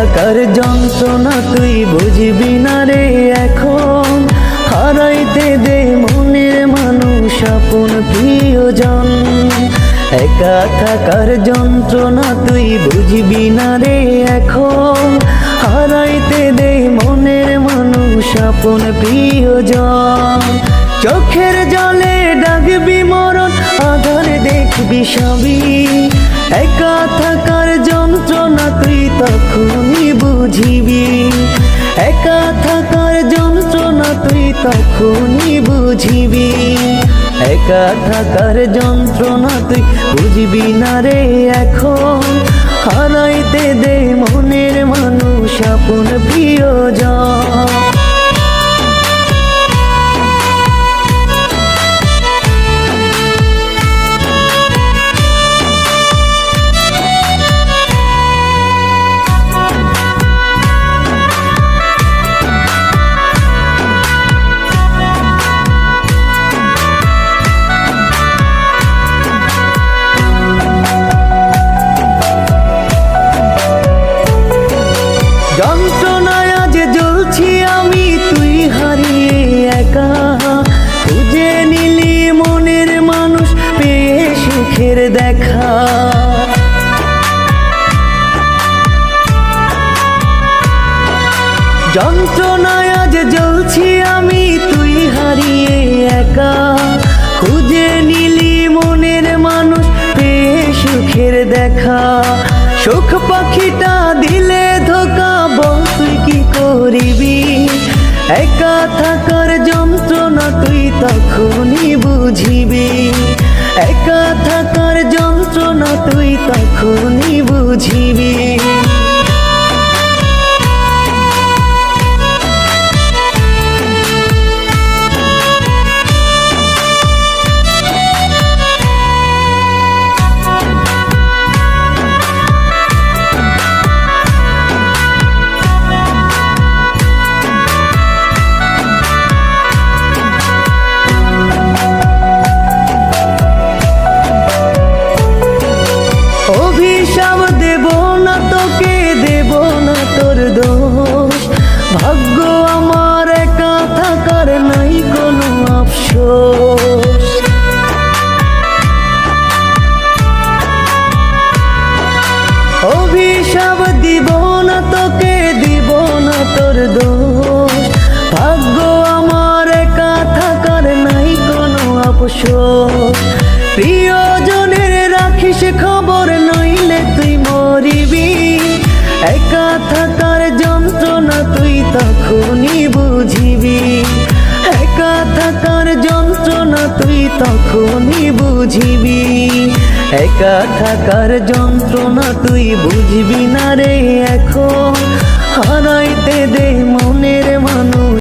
থাকার যন্ত্রণা তুই বুঝবি না রে এখন। হারাইতে দে মনের মানুষ আপন প্রিয়জন। একা থাকার যন্ত্রণা তুই বুঝবি না রে এখন। হারাইতে দে মনের মানুষ আপন প্রিয়জন। চোখের জলে ডাকবি মরণ, আধারে দেখবি সবই। একা থাকার যন্ত্রণা তুই তখনই বুঝিবি। একা থাকার যন্ত্রণা তুই তখনই বুঝিবি। একা থাকার যন্ত্রণা তুই বুঝবি না রে এখন। হারাইতে দে মনের মানুষ আপন প্রিয়জন। যন্ত্রণায় আজ জ্বলছি আমি, তুই হারিয়ে একা। খুঁজে নিলি মনের মানুষ, পেয়ে সুখের দেখা। যন্ত্রণায় আজ জ্বলছি আমি, তুই হারিয়ে একা। খুঁজে নিলি মনের মানুষ, পেয়ে সুখের দেখা। সুখ পাখিটা দিলে ধোকা, বল তুই কি করিবি। একা থাকার যন্ত্রণা তুই তখনই বুঝিবি। একা থাকার যন্ত্রণা তুই তখনই বুঝিবি। অভিশাপ দেব না তোকে, দেব না তোর দোষ। ভাগ্য আমার একা থাকার নাই কোনো আফসোস। অভিশাপ দিব না তোকে, দিব না তোর দোষ। ভাগ্য আমার একা থাকার নাই কোনো আফসোস। প্রিয়জনের রাখিস খবর, নইলে তুই মরিবি। একা থাকার যন্ত্রণা তুই তখনই বুঝিবি। একা থাকার যন্ত্রণা তুই তখনই বুঝিবি। একা থাকার যন্ত্রণা তুই বুঝবি না রে এখন। হারাইতে দে মনের মানুষ।